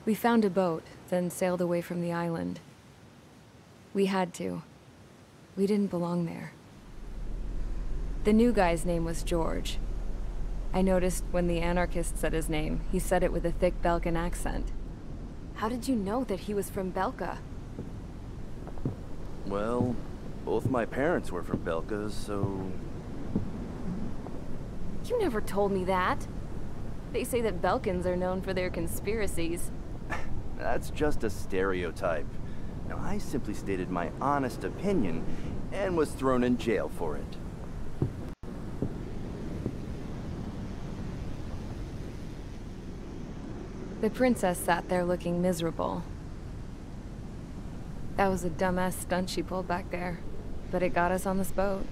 We found a boat, then sailed away from the island. We had to. We didn't belong there. The new guy's name was George. I noticed when the anarchist said his name, he said it with a thick Belkan accent. How did you know that he was from Belka? Well, both my parents were from Belka, so... You never told me that. They say that Belkans are known for their conspiracies. That's just a stereotype. Now, I simply stated my honest opinion and was thrown in jail for it. The princess sat there looking miserable. That was a dumbass stunt she pulled back there, but it got us on this boat.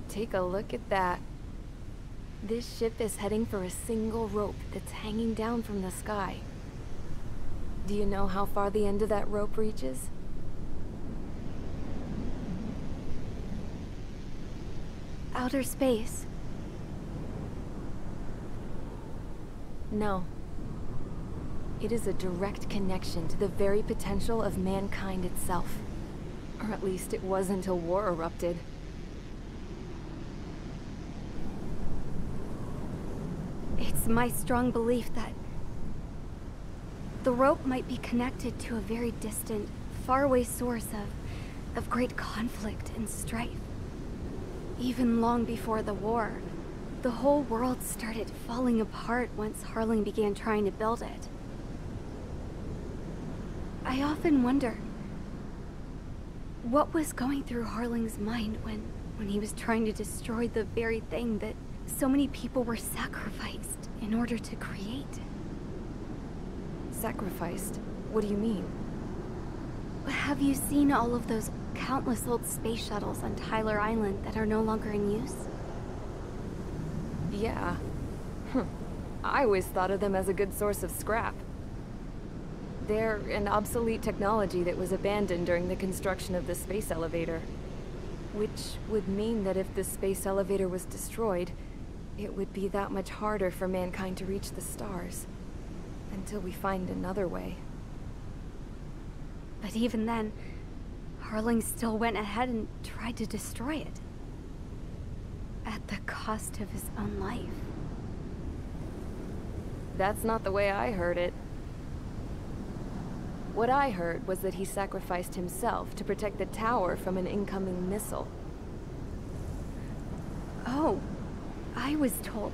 Take a look at that. This ship is heading for a single rope that's hanging down from the sky. Do you know how far the end of that rope reaches? Outer space. No. It is a direct connection to the very potential of mankind itself. Or at least it was until war erupted. It's my strong belief that the rope might be connected to a very distant, faraway source of great conflict and strife. Even long before the war, the whole world started falling apart once Harling began trying to build it. I often wonder what was going through Harling's mind when he was trying to destroy the very thing that so many people were sacrificed in order to create. Sacrificed? What do you mean? Have you seen all of those countless old space shuttles on Tyler Island that are no longer in use? Yeah. I always thought of them as a good source of scrap. They're an obsolete technology that was abandoned during the construction of the space elevator. Which would mean that if the space elevator was destroyed, it would be that much harder for mankind to reach the stars. Until we find another way. But even then, Harling still went ahead and tried to destroy it. At the cost of his own life. That's not the way I heard it. What I heard was that he sacrificed himself to protect the tower from an incoming missile. Oh, I was told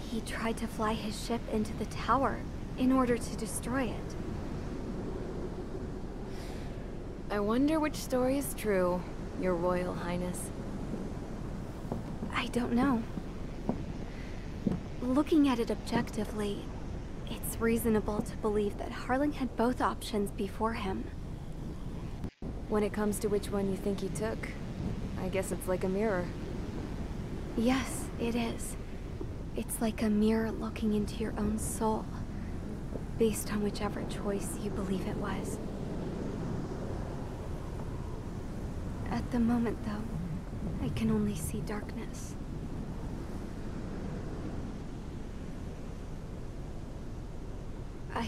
he tried to fly his ship into the tower in order to destroy it. I wonder which story is true, Your Royal Highness. I don't know. Looking at it objectively, it's reasonable to believe that Harling had both options before him. When it comes to which one you think he took, I guess it's like a mirror. Yes, it is. It's like a mirror looking into your own soul, based on whichever choice you believe it was. At the moment, though, I can only see darkness. I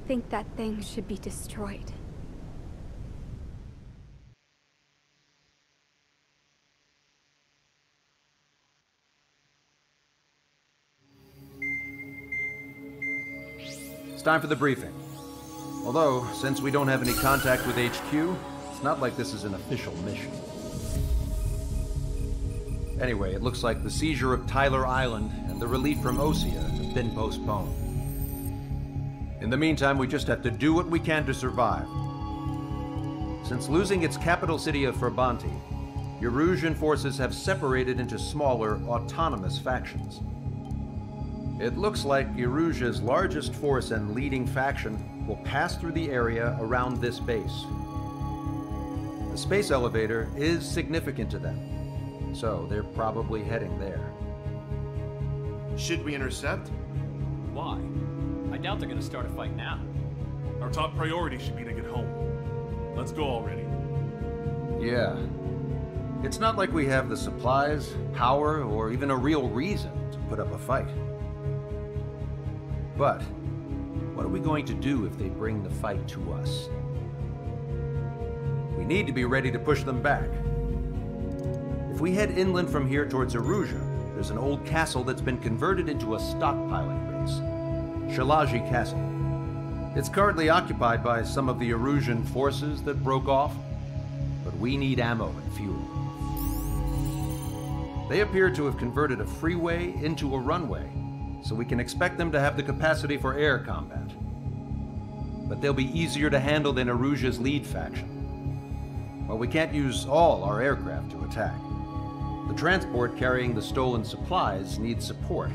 think that thing should be destroyed. It's time for the briefing. Although, since we don't have any contact with HQ, it's not like this is an official mission. Anyway, it looks like the seizure of Tyler Island and the relief from Osea have been postponed. In the meantime, we just have to do what we can to survive. Since losing its capital city of Frabanti, Erusian forces have separated into smaller, autonomous factions. It looks like Erusia's largest force and leading faction will pass through the area around this base. The space elevator is significant to them, so they're probably heading there. Should we intercept? Why? I doubt they're gonna start a fight now. Our top priority should be to get home. Let's go already. Yeah. It's not like we have the supplies, power, or even a real reason to put up a fight. But what are we going to do if they bring the fight to us? We need to be ready to push them back. If we head inland from here towards Erusia, there's an old castle that's been converted into a stockpiling base. Shalaji Castle. It's currently occupied by some of the Erusian forces that broke off, but we need ammo and fuel. They appear to have converted a freeway into a runway, so we can expect them to have the capacity for air combat. But they'll be easier to handle than Erusia's lead faction. While we can't use all our aircraft to attack, the transport carrying the stolen supplies needs support.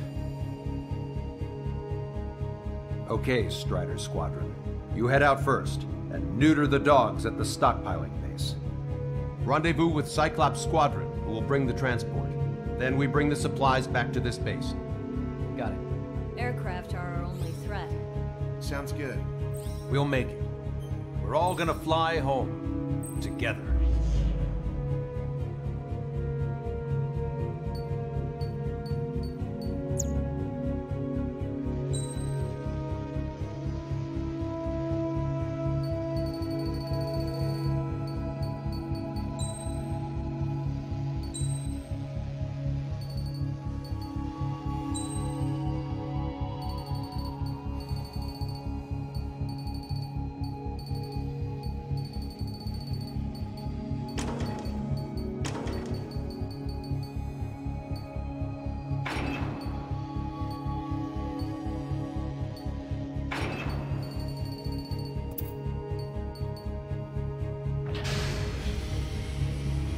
Okay, Strider Squadron. You head out first, and neuter the dogs at the stockpiling base. Rendezvous with Cyclops Squadron, who will bring the transport. Then we bring the supplies back to this base. Got it. Aircraft are our only threat. Sounds good. We'll make it. We're all gonna fly home. Together.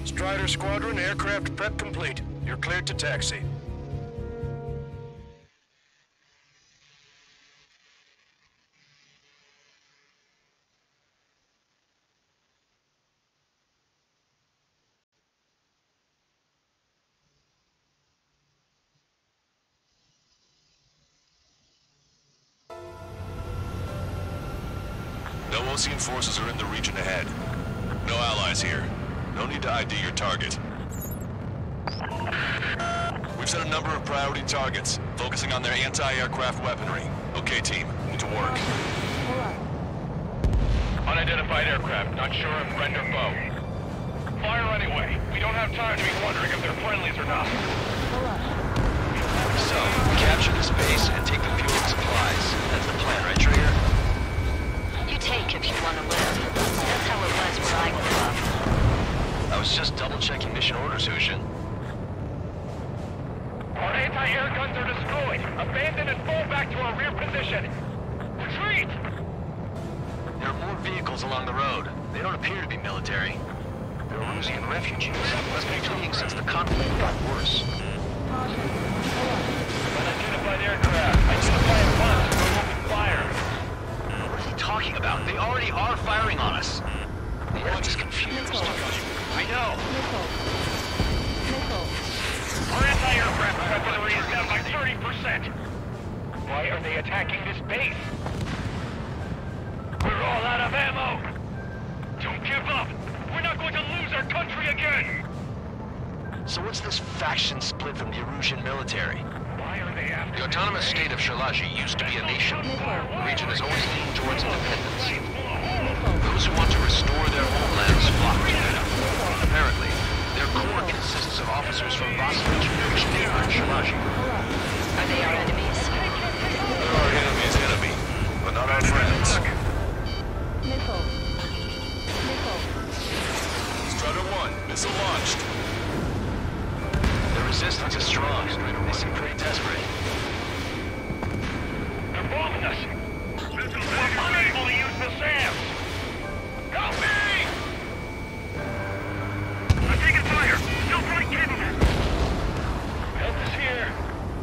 Strider Squadron, aircraft prep complete. You're cleared to taxi. No Osean forces are in the region ahead. No allies here. No need to ID your target. We've set a number of priority targets, focusing on their anti-aircraft weaponry. Okay, team, to work. Unidentified aircraft, not sure if friend or foe. Fire anyway. We don't have time to be wondering if they're friendlies or not. So, capture this base and take the fuel and supplies. That's the plan, right, Trigger? You take if you want to live. That's how it was where I grew up. I was just double-checking mission orders, Hushin. Our anti-air guns are destroyed. Abandon and fall back to our rear position. Retreat! There are more vehicles along the road. They don't appear to be military. They're Erusian refugees. Must be fleeing since the conflict got worse. Unidentified aircraft. Identify at once. We're open fire. What is he talking about? They already are firing on us. The enemy is confused. I know. Our anti-aircraft weaponry is down by 30%. Why are they attacking this base? We're all out of ammo. Don't give up. We're not going to lose our country again. So what's this faction split from the Erusian military? Why are they after The autonomous state of Shalaji used to be a nation. The region has always leaned towards independence. Those who want to restore their homelands flock to it. Apparently, their core consists of officers from Vasvich, which neighbor Shalaji. Are they our enemies? They're our enemy's enemy, but not our friends. Strider 1, missile launched. The resistance is strong. They seem pretty desperate. They're bombing us. We're unable to use the SAM. Help me! I'm taking fire. Still quite capable. Help is here.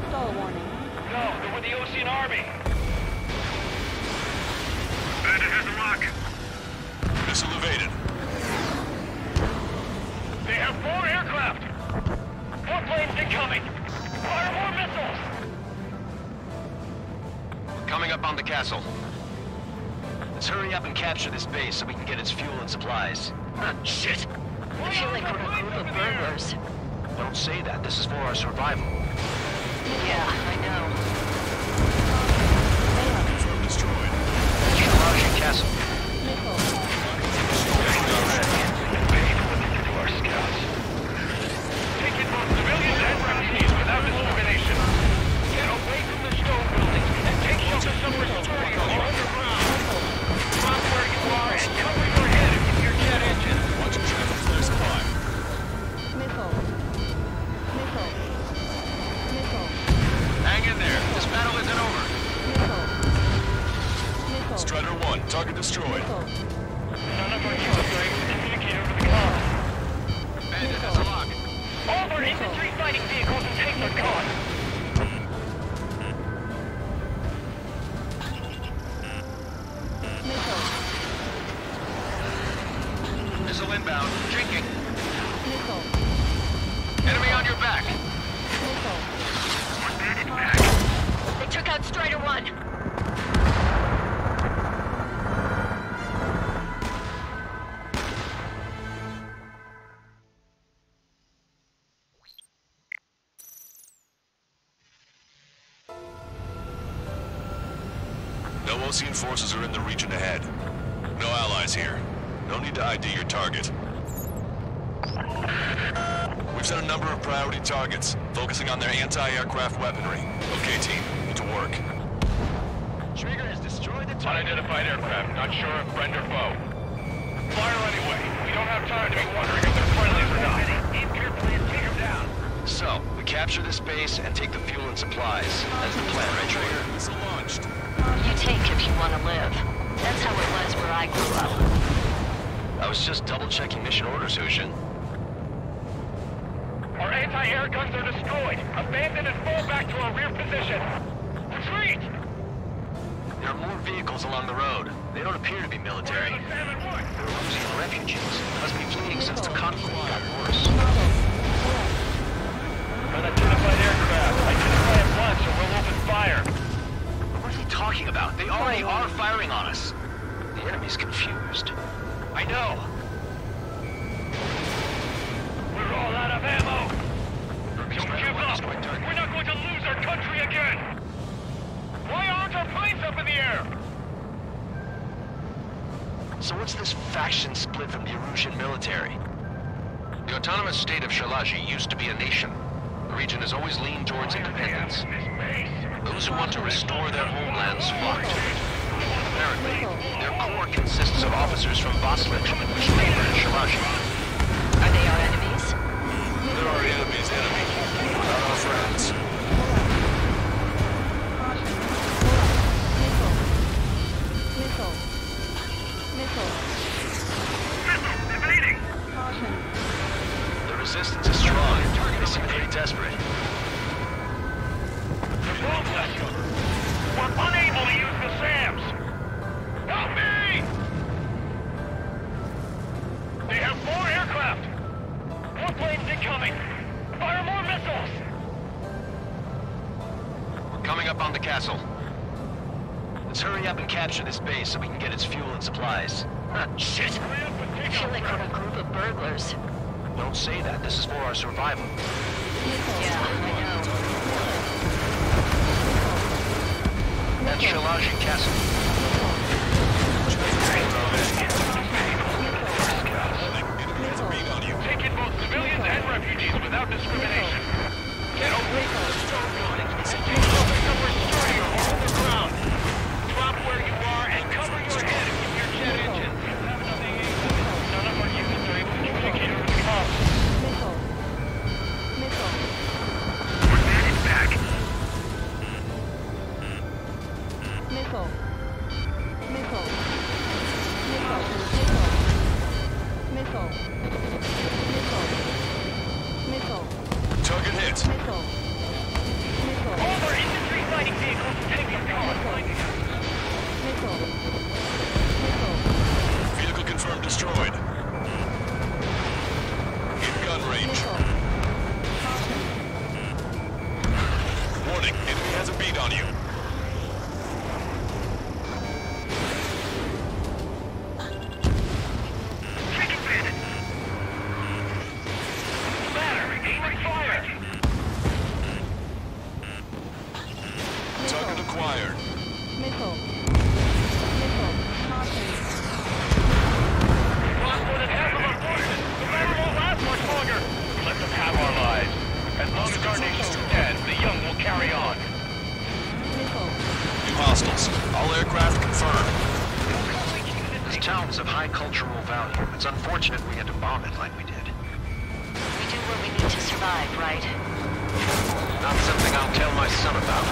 Stall warning. No, they're with the Osean army. Bandit has a lock. Missile evaded. They have 4 aircraft. 4 planes incoming. Fire more missiles. Coming up on the castle. Let's hurry up and capture this base so we can get its fuel and supplies. Ah, shit! I feel like we're a group of burglars. Don't say that. This is for our survival. Yeah, I know. Confirm destroyed. Shiraji Castle. To our scouts. Taking both civilians and refugees without discrimination. Get away from the stone buildings and take shelter somewhere sturdy or underground. Drop where you are and cover your head with your jet engine. Watch your traffic clear supply. Hang in there. This battle isn't over. Strider 1, target destroyed. None of our units are able to communicate over the comm. Bandit has a lock. All of our infantry fighting vehicles and tanks are gone. Missile inbound. Jinking. Enemy on your back. They took out Strider 1. No Osean forces are in the region ahead. No allies here. No need to ID your target. We've set a number of priority targets, focusing on their anti-aircraft weaponry. Okay, team, to work. Trigger has destroyed the target. Unidentified aircraft, not sure if friend or foe. Fire anyway. We don't have time to be wondering if they're friendlies or not. Aim carefully and take them down. So, we capture this base and take the fuel and supplies. That's the plan, right, Trigger? Missile launched. You take if you want to live. That's how it was where I grew up. I was just double-checking mission orders, Hushin. Our anti-air guns are destroyed. Abandon and fall back to our rear position. Retreat! There are more vehicles along the road. They don't appear to be military. They're Osean refugees. Must be fleeing since the conflict got worse. Unidentified aircraft. Identify at once or we'll open fire. What is he talking about? They already are firing on us. The enemy's confused. I know. We're all out of ammo. Don't give up. We're not going to lose our country again. Why aren't our planes up in the air? So what's this faction split from the Erusian military? The autonomous state of Shalaji used to be a nation. The region has always leaned towards independence. Those who want to restore their homelands flock to it. Apparently, their core consists of officers from Vaslich, which neighbor in Shalaji. Are they our enemies? They're our enemy's enemy, not our friends. The resistance is strong. They seem pretty desperate. They're both us. We're unable to use the SAMs. Help me! They have 4 aircraft. More planes incoming. Fire more missiles. We're coming up on the castle. Let's hurry up and capture this base so we can get its fuel and supplies. I Shit! feel like we're a group of burglars. Don't say that. This is for our survival. Yeah, I know. That's Shalaji Castle. Taking both civilians and refugees without discrimination. Get away from the stone buildings and take shelter somewhere sturdier or underground. Drop where you are and cover your head with your jet engine. None of our units are able to communicate over the comm. We're headed back. Target hit. All of our infantry fighting vehicles and tanks are gone. Vehicle confirmed destroyed. In gun range. Warning, enemy has a bead on you. This town is of high cultural value. It's unfortunate we had to bomb it like we did. We do what we need to survive, right? Not something I'll tell my son about.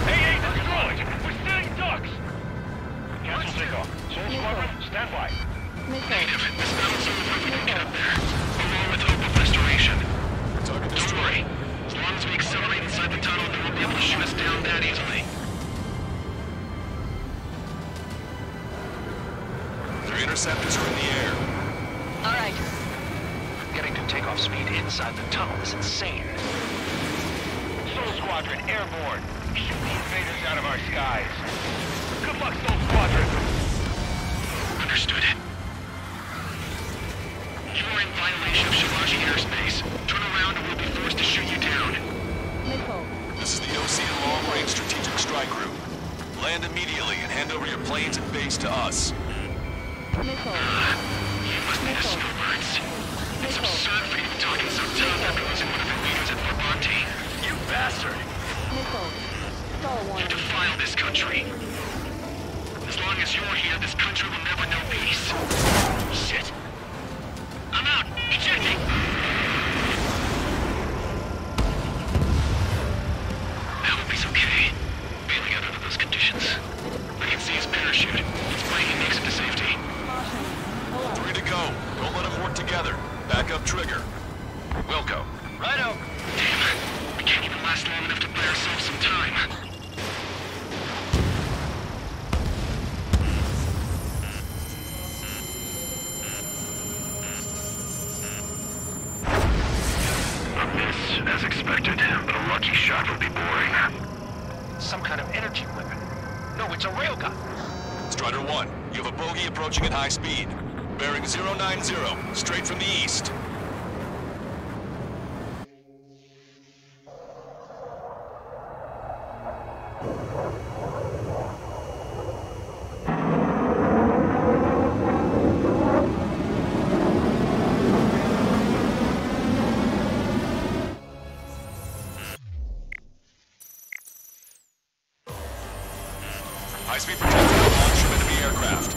Hey, destroyed! We're stealing ducks! Cancel takeoff. Soul Squadron, stand by. Negative. This battle sounds like we can get up there, along with hope of restoration. Don't worry. As long as we accelerate inside the tunnel, they won't be able to shoot us down that easily. Their interceptors are in the air. All right. Getting to takeoff speed inside the tunnel is insane. Soul Squadron, airborne. Shoot the invaders out of our skies. Good luck, Soul Squadron. Understood. You are in violation of Shivaji airspace. Turn around and we'll be forced to shoot you down. This is the Ocean Long Range Strategic Strike Group. Land immediately and hand over your planes and base to us. Missile. You must be the snowbirds. It's absurd for you to talk in so tough after losing one of your leaders at Brabante. You bastard! You defile this country. As long as you're here, this country will never know peace. Shit. I'm out! Ejecting! I hope he's okay. Bailing out under those conditions. I can see his parachute. It's praying he makes it to safety. 3 to go. Don't let them work together. Back up trigger. Wilco. Righto. Damn. We can't even last long enough to buy ourselves some time. As expected, but a lucky shot would be boring. Some kind of energy weapon. No, it's a railgun. Strider 1, you have a bogey approaching at high speed. Bearing 090, straight from the east. High-speed protector launch from enemy aircraft.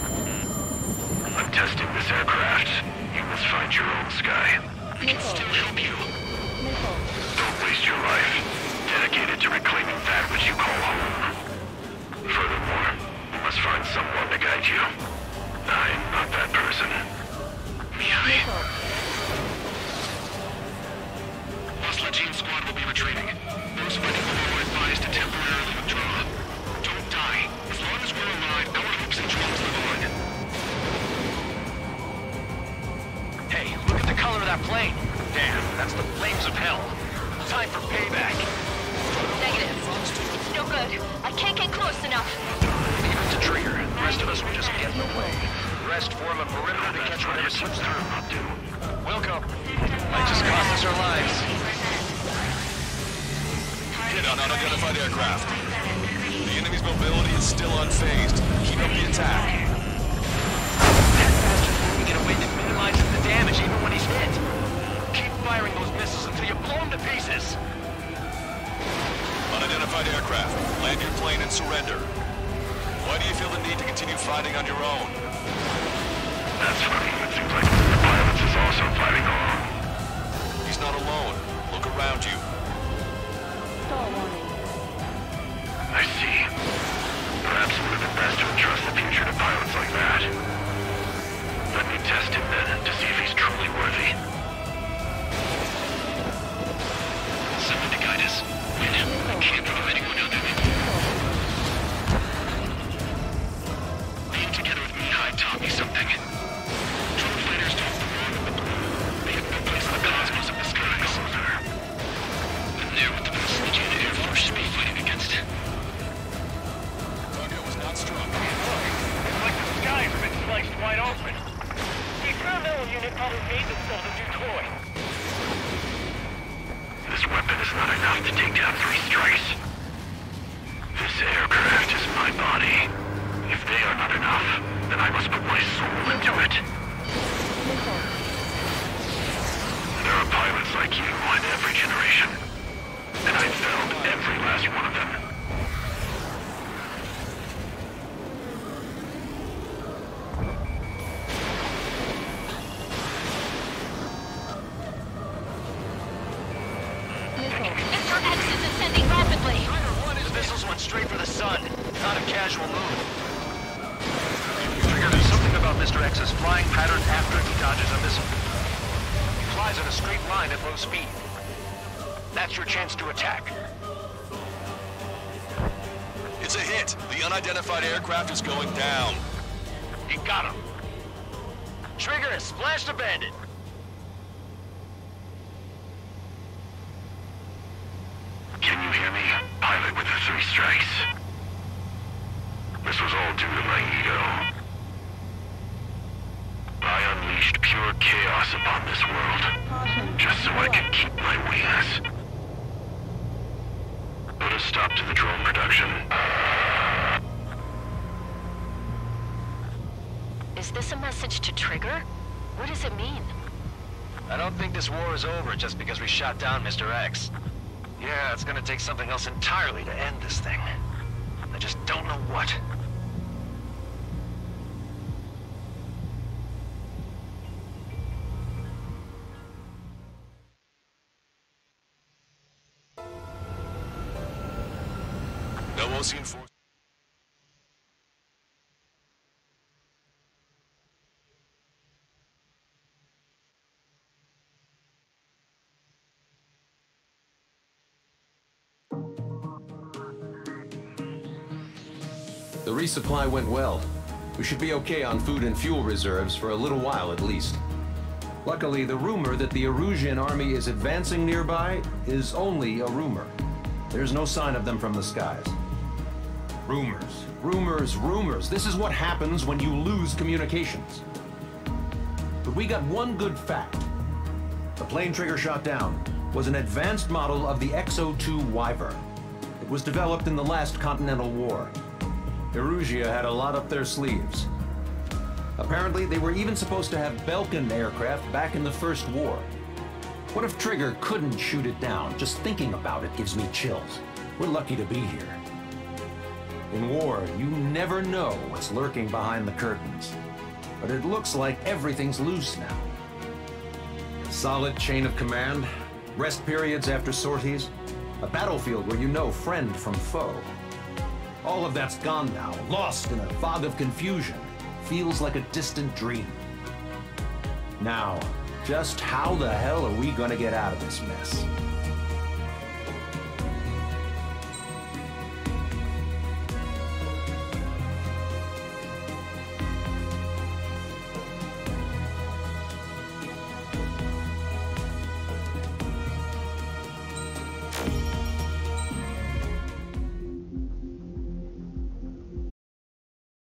I'm testing this aircraft. You must find your own sky. We can still help you. Don't waste your life. Dedicated to reclaiming that which you call home. Furthermore, you must find someone to guide you. I'm not that person. Mihai. Lost Legion squad will be retreating. Those fighting below are advised to temporarily withdraw. Don't die. As long as we're alive, our hopes and dreams live on. Hey, look at the color of that plane. Damn, that's the flames of hell. Time for payback. Negative. It's no good. I can't get close enough. Leave it to trigger. The rest of us will just get in the way. The rest form a perimeter to catch whatever slips through. Wilco. Might just cost us our lives. Hit on unidentified aircraft. The enemy's mobility is still unfazed. Keep up the attack. That bastard's moving in a way that minimizes the damage even when he's hit. Keep firing those missiles until you blow them to pieces. Unidentified aircraft. Land your plane and surrender. Why do you feel the need to continue fighting on your own? That's funny. It seems like the pilot is also fighting alone. He's not alone. Look around you. I see. Perhaps it would have been best to entrust the future to pilots like that. Let me test him then, to see if he's truly worthy. Someone to guide us. Wait, I can't think of anyone other than you. Being together with Mihai taught me something. Drone fighters don't belong in the blue. They have no place in the cosmos of the skies. And they're what the most legit Air Force should be fighting against. Target was not struck. Look, it's like the skies have been sliced wide open. The experimental unit probably made themselves a new toy. This weapon is not enough to take down 3 strikes. This aircraft is my body. If they are not enough, then I must put my soul into it. There are pilots like you in every generation. And I've found every last one of them. Mr. X's flying pattern after he dodges a missile. He flies in a straight line at low speed. That's your chance to attack. It's a hit. The unidentified aircraft is going down. You got him. Trigger has splashed a bandit. Can you hear me? Pilot with the 3 strikes. This was all due to my ego. I unleashed pure chaos upon this world, just so I could keep my wings. Put a stop to the drone production. Is this a message to Trigger? What does it mean? I don't think this war is over just because we shot down Mr. X. Yeah, it's gonna take something else entirely to end this thing. I just don't know what. No Ocean Force. The resupply went well. We should be okay on food and fuel reserves for a little while at least. Luckily, the rumor that the Erusian army is advancing nearby is only a rumor. There's no sign of them from the skies. Rumors, rumors, rumors. This is what happens when you lose communications. But we got one good fact. The plane Trigger shot down was an advanced model of the X-02 Wyvern. It was developed in the last Continental War. Erusia had a lot up their sleeves. Apparently, they were even supposed to have Belkin aircraft back in the First War. What if Trigger couldn't shoot it down? Just thinking about it gives me chills. We're lucky to be here. In war, you never know what's lurking behind the curtains. But it looks like everything's loose now. Solid chain of command, rest periods after sorties, a battlefield where you know friend from foe. All of that's gone now, lost in a fog of confusion. Feels like a distant dream. Now, just how the hell are we gonna get out of this mess?